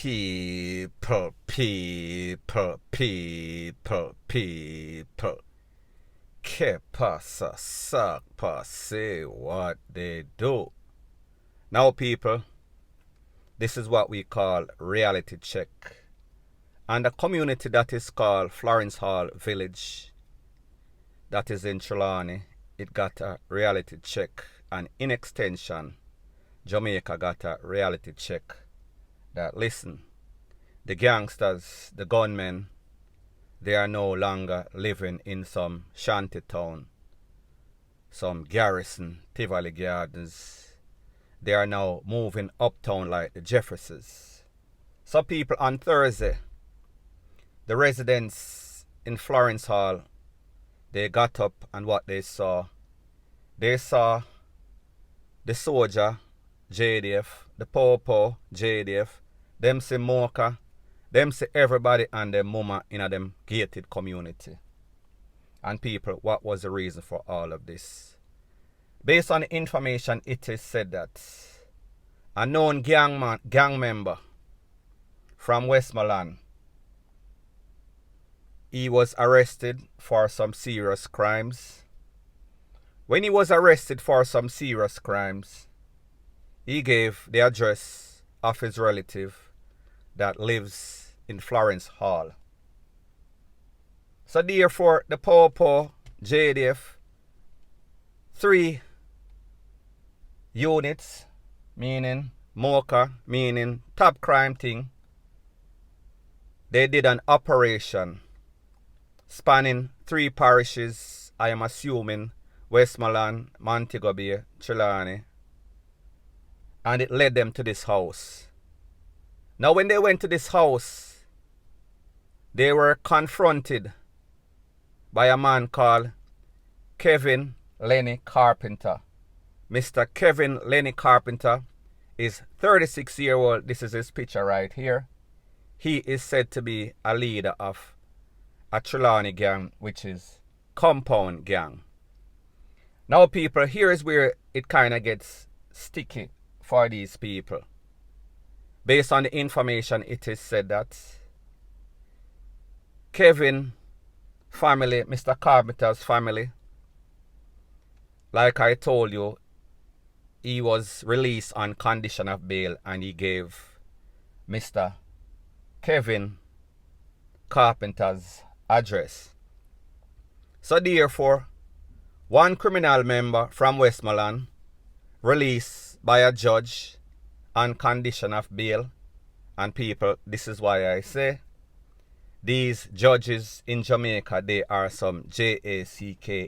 People. Que pasa, suck, say what they do. Now, people, this is what we call reality check. And a community that is called Florence Hall Village, that is in Trelawney, it got a reality check. And in extension, Jamaica got a reality check that, listen, the gangsters, the gunmen, they are no longer living in some shanty town, some garrison, Tivoli Gardens. They are now moving uptown like the Jeffersons. So people, on Thursday, the residents in Florence Hall, they got up and what they saw the soldier, JDF, the Popo, JDF, them see Mocha, them see everybody and their mama in a them gated community. And people, what was the reason for all of this? Based on the information, it is said that a known gang member from Westmoreland, he was arrested for some serious crimes. When he was arrested for some serious crimes, he gave the address of his relative that lives in Florence Hall. So therefore, the Popo, JDF, 3 units, meaning Mocha, meaning top crime thing, they did an operation spanning 3 parishes, I am assuming Westmoreland, Montego Bay, Trelawney, and it led them to this house. Now when they went to this house, they were confronted by a man called Kevin Lenny Carpenter. Mr. Kevin Lenny Carpenter is 36-year-old. This is his picture right here. He is said to be a leader of a Trelawney gang, which is Compound Gang. Now people, here is where it kind of gets sticky for these people. Based on the information, it is said that Kevin family, Mr. Carpenter's family, like I told you, he was released on condition of bail and he gave Mr. Kevin Carpenter's address. So therefore, one criminal member from Westmoreland released by a judge on condition of bail. And people, this is why I say these judges in Jamaica, they are some JACKASSES.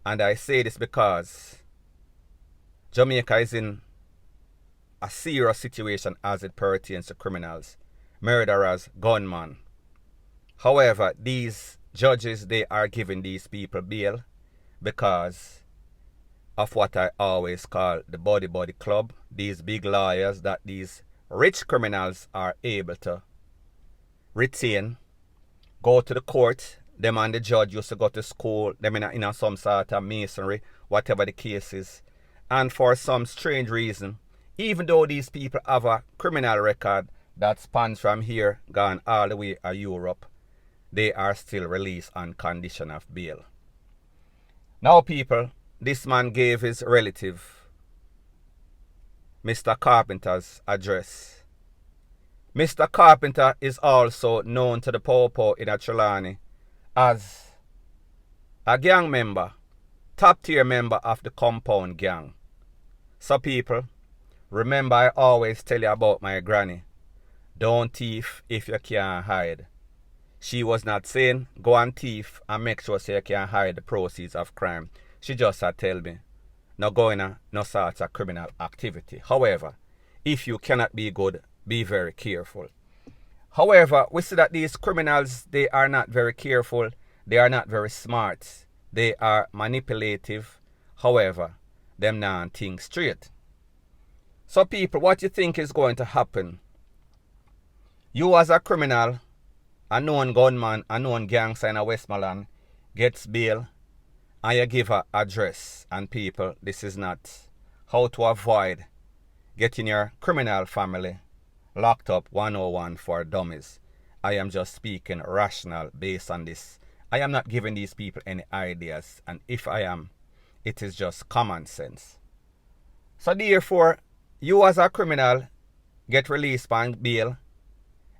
And I say this because Jamaica is in a serious situation as it pertains to criminals, murderers, gunmen. However, these judges, they are giving these people bail because of what I always call the body club. These big lawyers that these rich criminals are able to retain, go to the court. Them and the judge used to go to school, them in some sort of masonry, whatever the case is. And for some strange reason, even though these people have a criminal record that spans from here, gone all the way to Europe, they are still released on condition of bail. Now people, this man gave his relative Mr. Carpenter's address. Mr. Carpenter is also known to the Popo in Trelawney as a gang member, top tier member of the Compound Gang. So people, remember I always tell you about my granny. Don't thief if you can't hide. She was not saying go and thief and make sure so you can hide the proceeds of crime. She just tell me, not going on no sort of criminal activity. However, if you cannot be good, be very careful. However, we see that these criminals, they are not very careful. They are not very smart. They are manipulative. However, them not think straight. So people, what you think is going to happen? You as a criminal, a known gunman, a known gangster in a Westmoreland, gets bail and you give her address. And people, this is not how to avoid getting your criminal family locked up 101 for dummies. I am just speaking rational based on this. I am not giving these people any ideas, and if I am, it is just common sense. So therefore, you as a criminal get released on bail,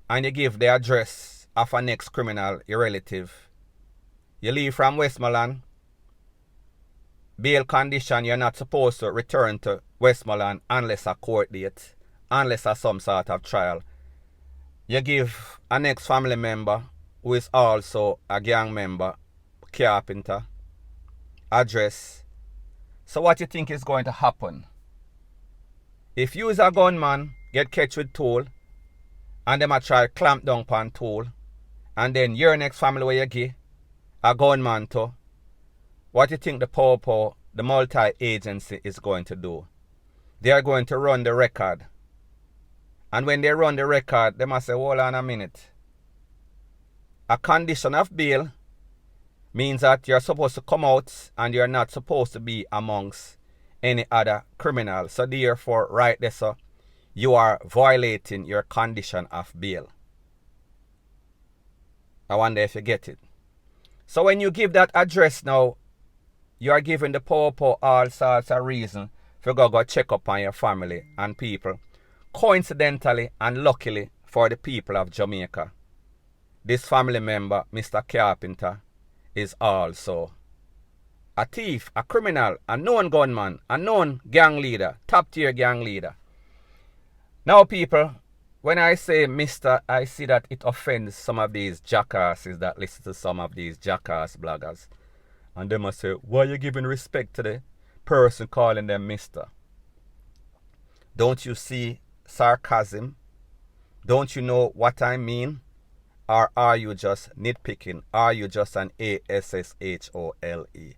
and you give the address of a next criminal, your relative. You leave from Westmoreland. Bail condition, you're not supposed to return to Westmoreland unless a court date, unless a some sort of trial. You give a next family member who is also a gang member, carpenter, address. So what you think is going to happen? If you as a gunman get catch with tool, and them a try clamp down upon tool, and then your next family where you give a gunman to, what you think the POPO, the multi-agency, is going to do? They are going to run the record. And when they run the record, they must say, hold on a minute. A condition of bail means that you're supposed to come out and you're not supposed to be amongst any other criminal. So therefore, right there, so you are violating your condition of bail. I wonder if you get it. So when you give that address now, you are giving the POPO all sorts of reason for go check up on your family and people. Coincidentally and luckily for the people of Jamaica, this family member, Mr. Carpenter, is also a thief, a criminal, a known gunman, a known gang leader, top tier gang leader. Now people, when I say Mr., I see that it offends some of these jackasses that listen to some of these jackass bloggers. And they must say, why are you giving respect to the person calling them Mr.? Don't you see sarcasm? Don't you know what I mean? Or are you just nitpicking? Are you just an ASSHOLE?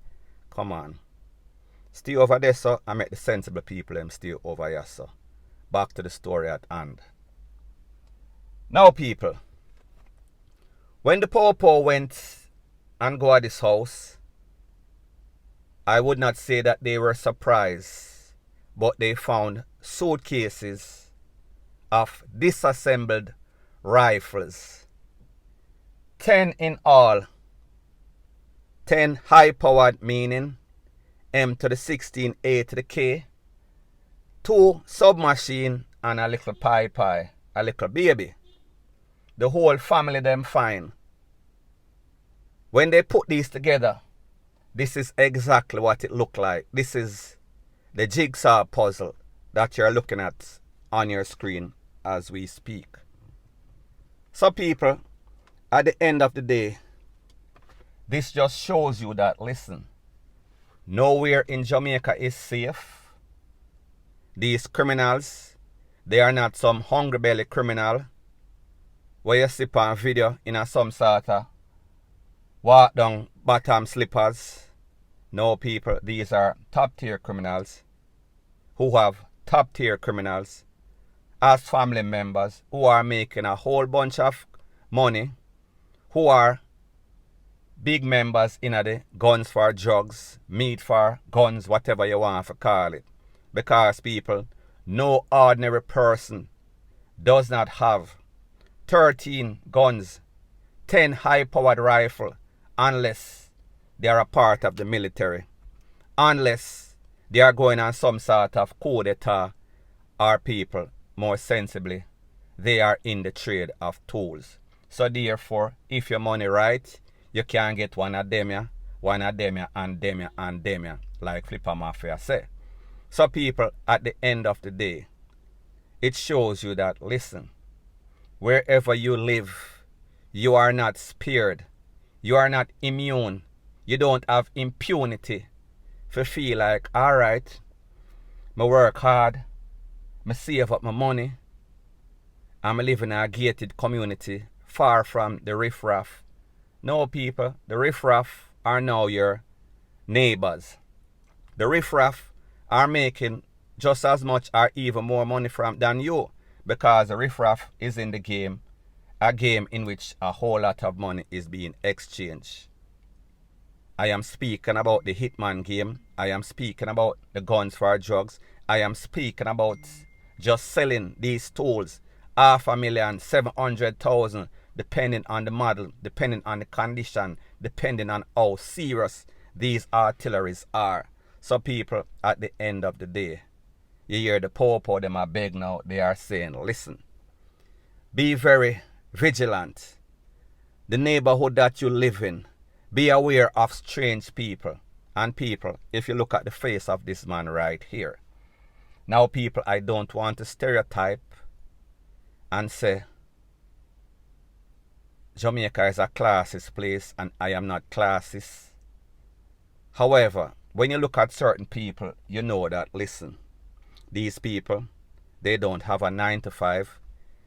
Come on. Stay over there, sir. I make the sensible people them stay over here, sir. Back to the story at hand. Now, people, when the POPO went and go at this house, I would not say that they were surprised, but they found suitcases of disassembled rifles. 10 in all. 10 high-powered, meaning M to the 16, A to the K. 2 submachine and a little pie, a little baby. The whole family them fine. When they put these together, this is exactly what it looked like. This is the jigsaw puzzle that you're looking at on your screen as we speak. So people, at the end of the day, this just shows you that, listen, nowhere in Jamaica is safe. These criminals, they are not some hungry belly criminal where you sip on video in a some sort of walk down bottom slippers. No people, these are top tier criminals who have top tier criminals as family members who are making a whole bunch of money, who are big members in the guns for drugs, meat for guns, whatever you want to call it. Because people, no ordinary person does not have 13 guns, 10 high-powered rifle unless they are a part of the military, unless they are going on some sort of coup d'etat, or people, more sensibly, they are in the trade of tools. So therefore, if your money right, you can get one of them, and them, and them, like Flipper Mafia say. So people, at the end of the day, it shows you that, listen, wherever you live, you are not spared. You are not immune. You don't have impunity to feel like, alright, I work hard, I save up my money, and I live in a gated community far from the riffraff. No people, the riffraff are now your neighbors. The riffraff are making just as much or even more money than you, because the riffraff is in the game, a game in which a whole lot of money is being exchanged. I am speaking about the hitman game. I am speaking about the guns for drugs. I am speaking about just selling these tools. 500,000, 700,000, depending on the model, depending on the condition, depending on how serious these artilleries are. So people, at the end of the day, you hear the poor them are begging out. They are saying, listen, be very vigilant. The neighborhood that you live in, be aware of strange people. And people, if you look at the face of this man right here. Now people, I don't want to stereotype and say Jamaica is a classist place and I am not classist. However, when you look at certain people, you know that, listen, these people, they don't have a 9 to 5.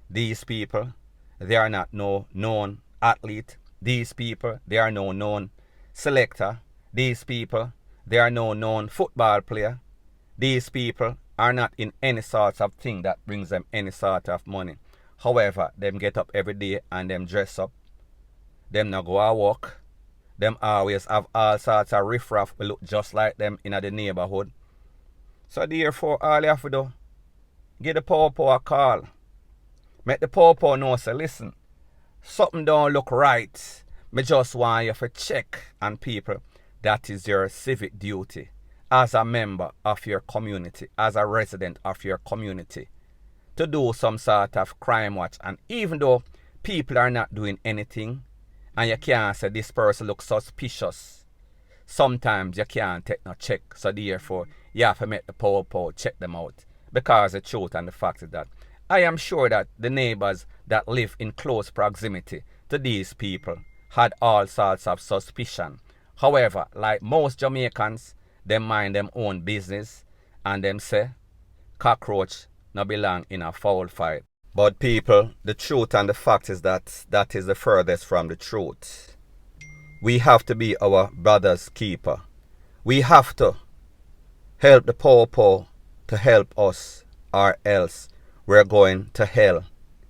These people, they are not no known athlete. These people, they are no known selector. These people, they are no known football player. These people are not in any sort of thing that brings them any sort of money. However, them get up every day and them dress up. Them not go out walk. Them always have all sorts of riffraff who look just like them in the neighborhood. So therefore, all you have to do, give the poor a call. Make the poor know, say, listen, something don't look right. Me just want you to check. And people, that is your civic duty as a member of your community, as a resident of your community, to do some sort of crime watch. And even though people are not doing anything, and you can't say this person looks suspicious, sometimes you can't take no check. So therefore, you have to make the poor check them out. Because the truth and the fact is that I am sure that the neighbors that live in close proximity to these people had all sorts of suspicion. However, like most Jamaicans, them mind them own business and them say cockroach no belong in a foul fight. But people, the truth and the fact is that that is the furthest from the truth. We have to be our brother's keeper. We have to help the poor to help us, or else we're going to hell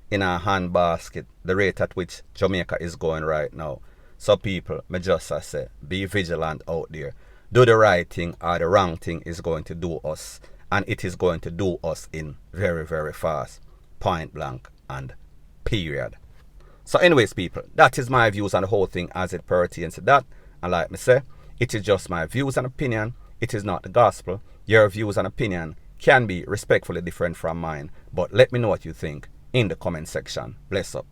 in our handbasket, the rate at which Jamaica is going right now. So people, me just say, be vigilant out there. Do the right thing or the wrong thing is going to do us. And it is going to do us in very, very fast. Point blank and period. So anyways, people, that is my views on the whole thing as it pertains to that. And like me say, it is just my views and opinion. It is not the gospel. Your views and opinion can be respectfully different from mine. But let me know what you think in the comment section. Bless up.